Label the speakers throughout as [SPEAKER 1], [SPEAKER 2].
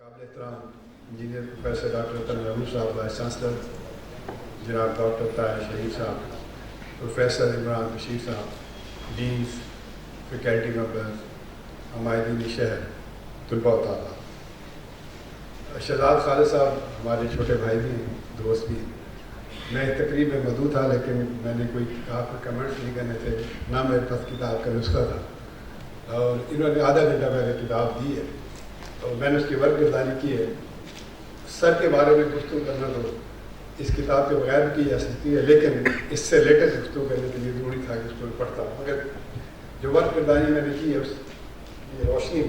[SPEAKER 1] قابل احترام engineer professor doctor Ratan Mehboob صاحب، وائس چانسلر جناب ڈاکٹر طاہر شریف صاحب، پروفیسر عمران بشیر صاحب، ڈینس، فیکلٹی ممبرز، عمائدین شہر، طلباء و طالبات، شہزاد خالد صاحب ہمارے چھوٹے بھائی بھی ہیں، دوست بھی ہیں۔ میں اس تقریب میں مدعو تھا لیکن میں نے کوئی آپ کو کمنٹس نہیں کرنے تھے، نہ میرے پاس کتاب کا نسخہ تھا، اور انہوں نے آدھا گھنٹہ پہلے کتاب دی ہے اور میں نے اس کی ورک گردانی کی ہے۔ سر کے بارے میں گفتگو کرنا تو اس کتاب کے بغیر بھی کی جا سکتی ہے، لیکن اس سے لیٹسٹ گفتگو کرنے کے لیے ضروری تھا کہ اس کو میں پڑھتا ہوں۔ مگر جو ورک گردانی میں نے کی ہے اس کی روشنی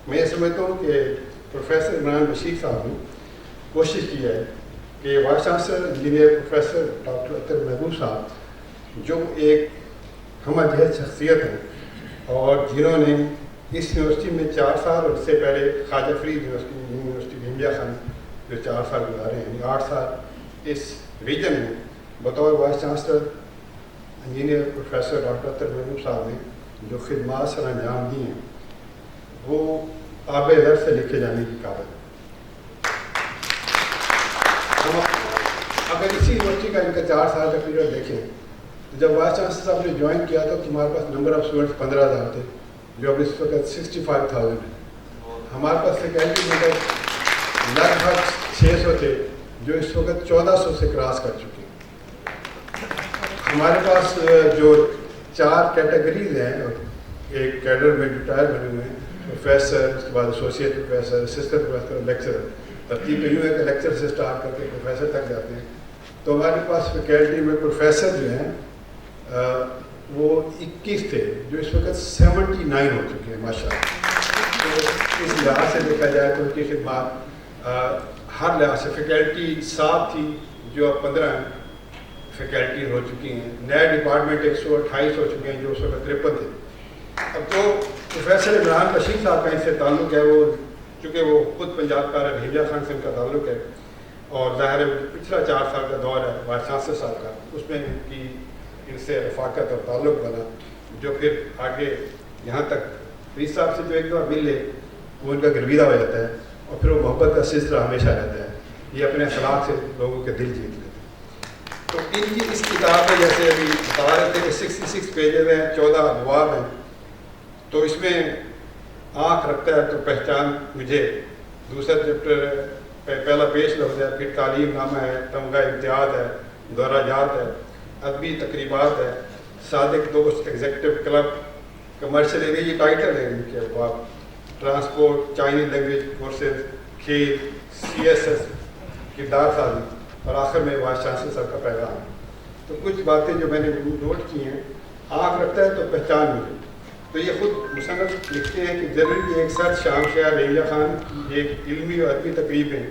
[SPEAKER 1] میں یہ سمجھتا ہوں کہ پروفیسر عمران بشیر صاحب نے کوشش کی ہے کہ vice chancellor engineer professor doctor Ratan Mehboob Sahib جو ایک ہمہ جہت شخصیت ہیں اور جنہوں نے اس یونیورسٹی میں 4 سال اور اس سے پہلے خواجہ فرید یونیورسٹی بھنجیا خان جو 4 سال گزارے ہیں، یعنی 8 سال اس ریجن میں بطور vice chancellor engineer professor doctor Ratan Mehboob Sahib نے جو خدمات سر انجام دی ہیں وہ آب ذر سے لکھے جانے کی قابل ہے۔ اگر اسی یونیورسٹی کا ان کا 4 سال کا پیریڈ دیکھیں تو جب وائس چانسلر صاحب نے جوائن کیا تو ہمارے پاس نمبر آف اسٹوڈنٹس 15,000 تھے، جو اب اس وقت 65,000 ہے۔ ہمارے پاس فیکلٹی ممبر لگ بھگ 600 تھے، جو اس وقت 1400 سے کراس کر چکے ہیں۔ ہمارے پاس جو 4 کیٹیگریز ہیں، ایک کیڈر میں ریٹائر بنے ہوئے ہیں، پروفیسر، اس کے بعد associate professor, assistant professor, lecturer, ترتیب یوں ہے کہ لیکچر سے سٹارٹ کر کے پروفیسر تک جاتے ہیں۔ تو ہمارے پاس فیکلٹی میں پروفیسر جو ہیں وہ 21 تھے، جو اس وقت 79 ہو چکے ہیں ماشاء اللہ۔ تو اس لحاظ سے دیکھا جائے تو ان کی خدمات ہر لحاظ سے فیکلٹی 7 تھی جو اب 15 فیکلٹی ہو چکی ہیں۔ نئے ڈپارٹمنٹ 128 ہو چکے ہیں جو اس وقت 53 تھے۔ اب جو پروفیسر عمران بشیر صاحب کا ان سے تعلق ہے، وہ چونکہ وہ خود پنجاب کا بھنجیا خان سے ان کا تعلق ہے اور ظاہر ہے پچھلا 4 سال کا دور ہے وائس چانسلر صاحب کا، اس میں ان کی ان سے رفاقت اور تعلق بنا، جو پھر آگے یہاں تک فرید صاحب سے جو ایک دفعہ مل لے وہ ان کا گرویدہ ہو جاتا ہے اور پھر وہ محبت کا سلسلہ ہمیشہ رہتا ہے۔ یہ اپنے اخلاق سے لوگوں کے دل جیت لیتے ہیں۔ تو ان کی اس کتاب میں جیسے ابھی بتا رہے تھے کہ 66 پیجز ہیں، 14 ابواب ہیں، تو اس میں آنکھ رکھتا ہے تو پہچان مجھے، دوسرا چیپٹر ہے، پہلا پیش لفظ ہے، پھر تعلیم نامہ ہے، تمغہ امتیاز ہے، دورہ جات ہے، ادبی تقریبات ہے، صادق دوست ایگزیکٹو کلب، کمرشل ایریا، یہ ٹائٹل ہے ان کے ابواب، ٹرانسپورٹ، چائنیز لینگویج کورسز، کھیل، CSS، کردار سازی، اور آخر میں وائس چانسلر صاحب کا پیغام۔ تو کچھ باتیں جو میں نے نوٹ کی ہیں، آنکھ رکھتا ہے تو پہچان مجھے۔ تو یہ خود مصنف لکھتے ہیں کہ ضروری ایک سر شام شہر بھنجیا خان کی ایک علمی اور ادبی تقریب میں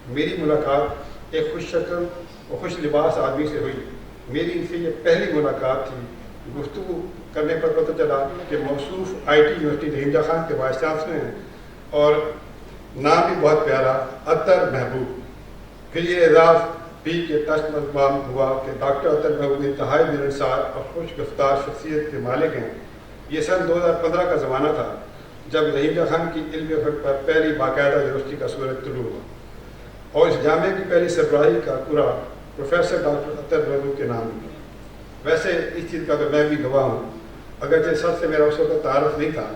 [SPEAKER 1] میری ملاقات ایک خوش شکل اور خوش لباس آدمی سے ہوئی۔ میری ان سے یہ پہلی ملاقات تھی۔ گفتگو کرنے پر پتہ چلا کہ موصوف IT یونیورسٹی بھنجیا خان کے وائس چانسلر ہیں اور نام بھی بہت پیارا، اطہر محبوب۔ پھر یہ اعزاز بھی کہ تشت مضمام ہوا کہ ڈاکٹر اطہر محبوب انتہائی ملنسار اور خوش گفتار شخصیت کے مالک ہیں۔ یہ سن 2015 کا زمانہ تھا جب بھنجیا خان کی علمی افق پر پہلی باقاعدہ یونیورسٹی کا سورج طلوع ہوا اور اس جامعے کی پہلی سربراہی کا پورا پروفیسر ڈاکٹر اطہر محبوب کے نام ہوا۔ ویسے اس چیز کا تو میں بھی گواہ ہوں، اگرچہ سب سے میرا اس وقت تعارف نہیں تھا،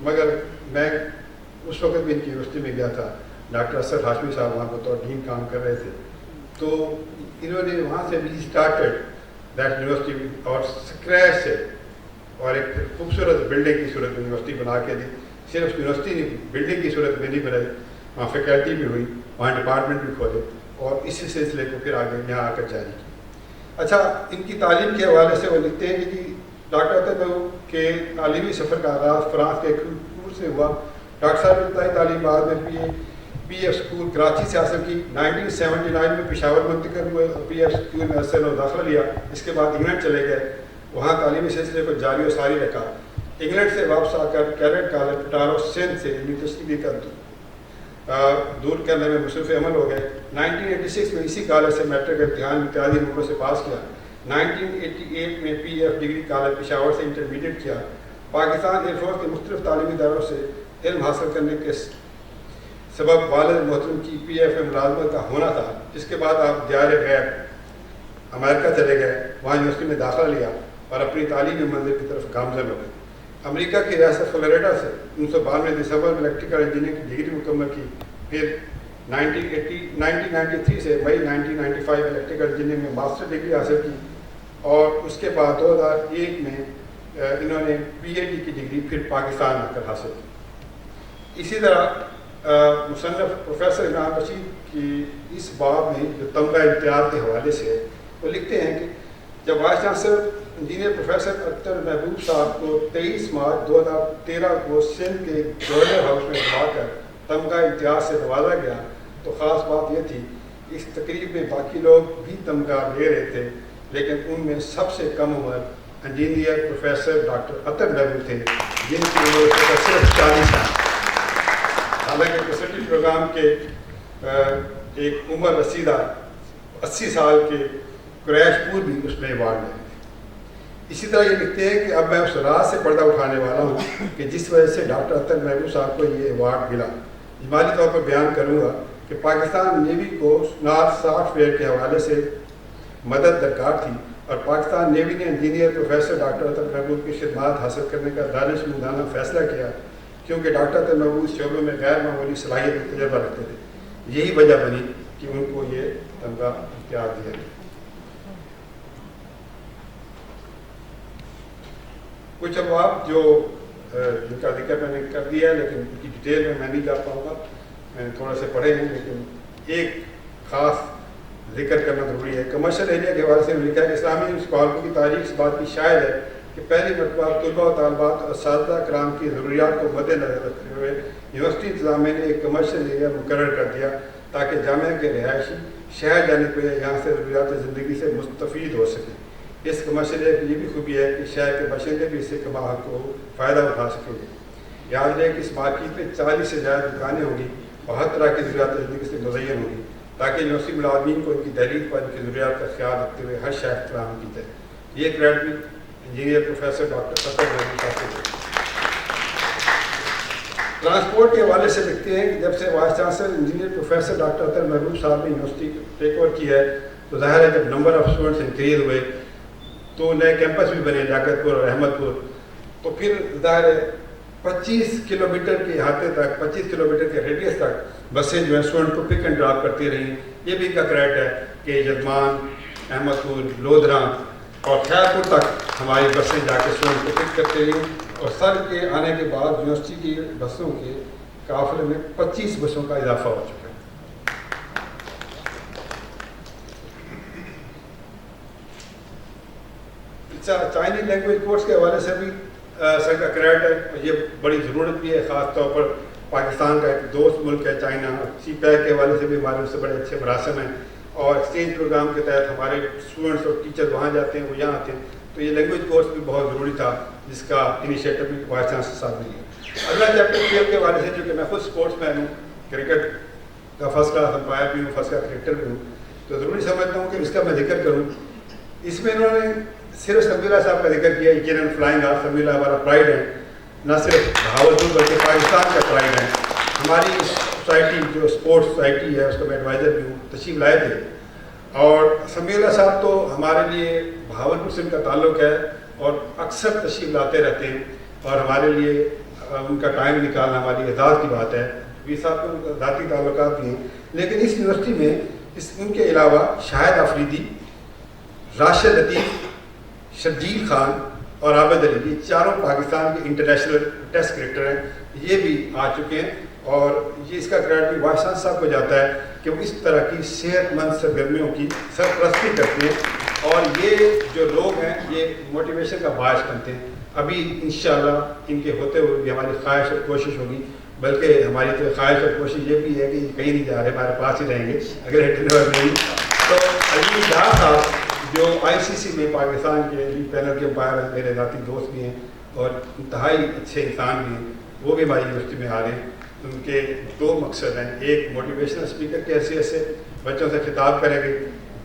[SPEAKER 1] مگر میں اس وقت بھی ان کی یونیورسٹی میں گیا تھا۔ ڈاکٹر اسد ہاشمی صاحب وہاں بطور ڈین کام کر رہے تھے، تو انہوں نے وہاں سے بھی اسٹارٹڈ دیٹ یونیورسٹی اور اسکریچ سے، اور ایک خوبصورت بلڈنگ کی صورت میں یونیورسٹی بنا کے دی۔ صرف یونیورسٹی بلڈنگ کی صورت میں نہیں بنائی، وہاں فیکلٹی بھی ہوئی، وہاں ڈپارٹمنٹ بھی کھولے اور اسی سلسلے کو پھر آگے یہاں آ کر جاری کیا۔ اچھا، ان کی تعلیم کے حوالے سے وہ لکھتے ہیں کہ جی ڈاکٹر اطہر محبوب کے تعلیمی سفر کا آغاز فرانس کے کور سے ہوا۔ ڈاکٹر صاحب ابتدائی تعلیم بعد میں PF اسکول کراچی سے حاصل کی، 1979 میں پشاور منتقل ہوئے اور PF اسکول میں اصل و داخلہ لیا۔ اس کے بعد انگلینڈ چلے گئے، وہاں تعلیمی سلسلے کو جاری و ساری رکھا۔ انگلینڈ سے واپس آ کر کیڈٹ کالج پٹارو سندھ سے علمی تشکیلی کا دور کرنے میں مصروف عمل ہو گئے۔ 1986 میں اسی کالج سے میٹرک امتحان امتیازی نمبروں سے پاس کیا۔ 1988 میں PF ڈگری کالج پشاور سے انٹرمیڈیٹ کیا۔ پاکستان ایئر فورس کے مختلف تعلیمی اداروں سے علم حاصل کرنے کے سبب والد محترم کی پی ایف ایم ملازمت کا ہونا تھا، جس کے بعد آپ دیار غیب امریکہ چلے گئے، وہاں یونیورسٹی میں داخلہ لیا اور اپنی تعلیمی منزل کی طرف گامزن ہو گئے۔ امریکہ کی ریاست فلوریڈا سے 1992 دسمبر میں الیکٹریکل انجینئرنگ کی ڈگری مکمل کی، پھر 1993 سے مئی 1995 الیکٹریکل انجینئرنگ میں ماسٹر ڈگری حاصل کی، اور اس کے بعد 2001 میں انہوں نے پی ایچ ڈی کی ڈگری پھر پاکستان آ کر حاصل کی۔ اسی طرح مصنف پروفیسر عمران رشید کی اس باب میں جو تمغہ امتیاز کے حوالے سے ہے، وہ لکھتے ہیں کہ جب voice chancellor engineer professor Akhtar محبوب صاحب کو 23 مارچ 2013 کو سندھ کے گورنر ہاؤس میں بلا کر تمغہ امتیاز سے نوازا گیا تو خاص بات یہ تھی کہ اس تقریب میں باقی لوگ بھی تمغہ لے رہے تھے، لیکن ان میں سب سے کم عمر انجینئر پروفیسر ڈاکٹر اختر محبوب تھے، جن کی عمر صرف 40 سال۔ حالانکہ کسٹی پروگرام کے ایک عمر رسیدہ 80 سال کے قریش پور بھی اس میں ایوارڈ لے۔ اسی طرح یہ لکھتے ہیں کہ اب میں اس راز سے پردہ اٹھانے والا ہوں کہ جس وجہ سے ڈاکٹر اختر محبوب صاحب کو یہ ایوارڈ ملا۔ اجمالی طور پر بیان کروں گا کہ پاکستان نیوی کو نارتھ سافٹ ویئر کے حوالے سے مدد درکار تھی، اور پاکستان نیوی نے انجینئر پروفیسر ڈاکٹر اختر محبوب کی خدمات حاصل کرنے کا دانشمندانہ فیصلہ کیا، کیونکہ ڈاکٹر اختر محبوب اس شعبے میں غیر معمولی صلاحیت اور تجربہ رکھتے تھے۔ یہی وجہ بنی کہ ان کو یہ تمغہ امتیاز دیا گیا۔ کچھ ابواب جو جن کا ذکر میں نے کر دیا ہے، لیکن ان کی ڈیٹیل میں نہیں جا پاؤں گا، میں نے تھوڑے سے پڑھے ہیں، لیکن ایک خاص ذکر کرنا ضروری ہے۔ کمرشل ایریا کے حوالے سے لکھا ہے کہ اسلامی اسکالروں کی تاریخ اس بات کی شاہد ہے کہ پہلی مرتبہ طلباء و طالبات اور اساتذہ کرام کی ضروریات کو مد نظر رکھتے ہوئے یونیورسٹی انتظامیہ نے ایک کمرشل ایریا مقرر کر دیا تاکہ جامعہ کے رہائشی شہر جانے کے لیے یہاں سے ضروریات زندگی سے مستفید ہو سکیں۔ اس کمرشل ایریا کی یہ بھی خوبی ہے کہ شہر کے باشندے بھی اس سے کما کو فائدہ اٹھا سکیں گے۔ یاد رہے کہ اس مارکیٹ میں 40 سے زیادہ دکانیں ہوں گی اور ہر طرح کی ضروریات زندگی سے مزین ہوگی، تاکہ یونیورسٹی ملازمین کو ان کی دہلیز پر ان کی ضروریات کا خیال رکھتے ہوئے ہر شہر فراہم کی جائے۔ یہ graduate engineer professor doctor Akhtar محبوب صاحب۔ ٹرانسپورٹ کے حوالے سے لکھتے ہیں کہ جب سے voice chancellor engineer professor doctor Akhtar محبوب صاحب نے یونیورسٹی ٹیک اوور کی ہے تو ظاہر ہے جب نمبر آف اسٹوڈنٹس انکریز ہوئے تو نئے کیمپس بھی بنے لیاقت پور اور احمد پور، تو پھر ظاہر ہے 25 کلومیٹر کے احاطے تک 25 کلومیٹر کے ریڈیس تک بسیں جو ہیں اسٹوڈنٹ کو پک اینڈ ڈراپ کرتی رہیں۔ یہ بھی ان کا کریڈٹ ہے کہ جرمان، احمد پور، لودھراں اور خیر پور تک ہماری بسیں جا کے اسٹوڈنٹ کو پک کرتے رہیں، اور سر کے آنے کے بعد یونیورسٹی کی بسوں کے قافلے میں 25 بسوں کا اضافہ ہو چکا ہے۔ چائنیز لینگویج کورس کے حوالے سے بھی سر کا کریڈٹ ہے، اور یہ بڑی ضرورت بھی ہے، خاص طور پر پاکستان کا ایک دوست ملک ہے چائنا، سی پیک کے حوالے سے بھی ہمارے اس سے بڑے اچھے مراسم ہیں، اور ایکسچینج پروگرام کے تحت ہمارے اسٹوڈنٹس اور ٹیچر وہاں جاتے ہیں، وہ یہاں آتے ہیں، تو یہ لینگویج کورس بھی بہت ضروری تھا، جس کا انیشیٹو بھی وائس چانسلر صاحب نے لیا۔ اگلا چیپٹر کھیل کے حوالے سے، چونکہ میں خود اسپورٹس مین ہوں، کرکٹ کا فرسٹ کلاس امپائر بھی ہوں، فرسٹ کلاس کرکٹر بھی ہوں، تو ضروری سمجھتا ہوں کہ اس کا میں ذکر کروں۔ اس میں انہوں نے صرف سمیع اللہ صاحب کا ذکر کیا، یقیناً فلائنگ آف سمیع اللہ ہمارا پرائڈ ہے، نہ صرف بہاولپور بلکہ پاکستان کا پرائڈ ہے۔ ہماری اس سوسائٹی جو اسپورٹس سوسائٹی ہے اس کا میں ایڈوائزر بھی ہوں، تشریف لائے تھے، اور سمیع اللہ صاحب تو ہمارے لیے بہاولپور سے ان کا تعلق ہے اور اکثر تشریف لاتے رہتے ہیں، اور ہمارے لیے ان کا ٹائم نکالنا ہماری اعزاز کی بات ہے۔ ویر صاحب کو ان کا ذاتی تعلقات بھی ہیں، لیکن اس یونیورسٹی میں ان کے علاوہ شاہد آفریدی، راشد لطیف، شرجیل خان اور عابد علی، یہ چاروں پاکستان کے انٹرنیشنل ٹیسٹ کرکٹر ہیں، یہ بھی آ چکے ہیں، اور یہ اس کا کریڈٹ بھی وائس چانسلر صاحب کو جاتا ہے کہ وہ اس طرح کی صحت مند سرگرمیوں کی سرپرستی کرتے ہیں، اور یہ جو لوگ ہیں یہ موٹیویشن کا باعث بنتے ہیں۔ ابھی انشاءاللہ ان کے ہوتے ہوئے بھی ہماری خواہش اور کوشش ہوگی، بلکہ ہماری تو خواہش اور کوشش یہ بھی ہے کہ یہ کہیں نہیں جا رہے، ہمارے پاس ہی رہیں گے اگر ہٹنر نہیں تو۔ علی ڈار صاحب جو آئی سی سی میں پاکستان کے پینل کے امپائر ہیں، میرے ذاتی دوست بھی ہیں اور انتہائی اچھے انسان بھی ہیں، وہ بھی ہماری یونیورسٹی میں آ رہے ہیں۔ ان کے دو مقصد ہیں، ایک موٹیویشنل اسپیکر کی حیثیت سے بچوں سے خطاب کریں گے،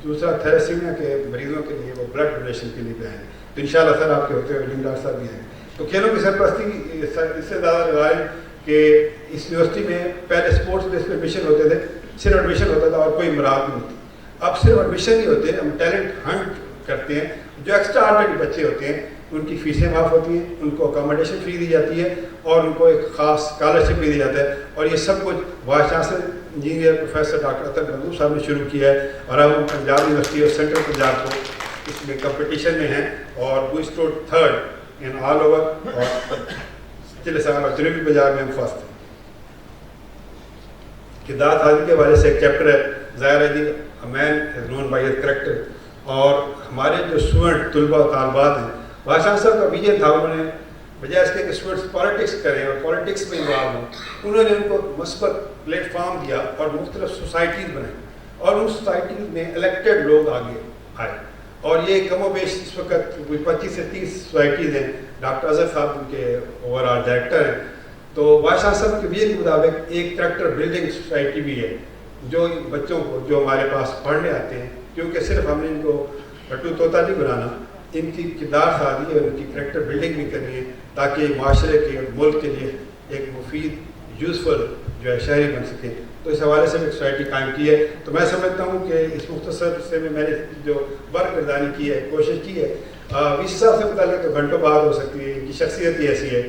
[SPEAKER 1] دوسرا تھیلیسیمیا کے مریضوں کے لیے وہ بلڈ ڈونیشن کے لیے بھی آئیں گے، تو انشاءاللہ سر آپ کے ہوتے ہوئے علیم ڈار صاحب بھی ہیں۔ تو کھیلوں کی سرپرستی اس سے زیادہ لگائیں کہ اس یونیورسٹی میں پہلے اسپورٹس بیس پہ ایڈمیشن ہوتے تھے، صرف ایڈمیشن ہوتا تھا اور کوئی مراد نہیں ہوتی. اب صرف ایڈمیشن نہیں ہوتے، ہم ٹیلنٹ ہنٹ کرتے ہیں. جو ایکسٹرا آرڈنری بچے ہوتے ہیں ان کی فیسیں معاف ہوتی ہیں، ان کو اکاموڈیشن فری دی جاتی ہے اور ان کو ایک خاص اسکالرشپ بھی دیا جاتا ہے. اور یہ سب کچھ vice chancellor engineer professor doctor Athar Mahmood sahib نے شروع کیا ہے. اور اب ہم پنجاب یونیورسٹی اور سینٹرل پنجاب کو اس میں کمپٹیشن میں ہیں اور we stood third in all over, اور چلسان اور جنوبی پنجاب میں ہم فرسٹ ہیں. کردار حاضری کے حوالے سے ایک چیپٹر ہے، ظاہر ہے جی مین از نون بائی ہز کریکٹر. اور ہمارے جو اسٹوڈنٹ طلباء و طالبات ہیں، بادشاہ صاحب کا ویژن تھا، انہوں نے بجائے اس کے کہ اسٹوڈنٹس پالیٹکس کریں اور پالیٹکس میں انوالو ہوں، انہوں نے ان کو مثبت پلیٹ فارم دیا اور مختلف سوسائٹیز بنائیں اور ان سوسائٹیز میں الیکٹڈ لوگ آگے آئے. اور یہ کم و بیش اس وقت 25 سے 30 سوسائٹیز ہیں. ڈاکٹر اظہر صاحب ان کے اوور آل ڈائریکٹر ہیں. تو بادشاہ صاحب کے ویژن کے مطابق ایک کریکٹر بلڈنگ سوسائٹی بھی ہے جو بچوں کو جو ہمارے پاس پڑھنے آتے ہیں، کیونکہ صرف ہم نے ان کو لٹو طوطا نہیں بنانا، ان کی کردار سازی اور ان کی کریکٹر بلڈنگ بھی کرنی ہے تاکہ معاشرے کے اور ملک کے لیے ایک مفید یوزفل جو ہے شہری بن سکے. تو اس حوالے سے ایک سوسائٹی قائم کی ہے. تو میں سمجھتا ہوں کہ اس مختصر سے میں نے جو ورک گردانی کی ہے، کوشش کی ہے. وی صاحب سے متعلق تو گھنٹوں بات ہو سکتی ہے، ان کی شخصیت ہی ایسی ہے.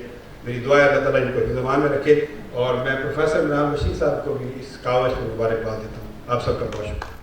[SPEAKER 1] میری دعا ہے اللہ تعالیٰ ان کو زمان میں رکھے، اور میں پروفیسر عمران بشیر صاحب کو بھی اس کاوش میں مبارکباد دیتا ہوں. آپ سب کا بہت شکریہ.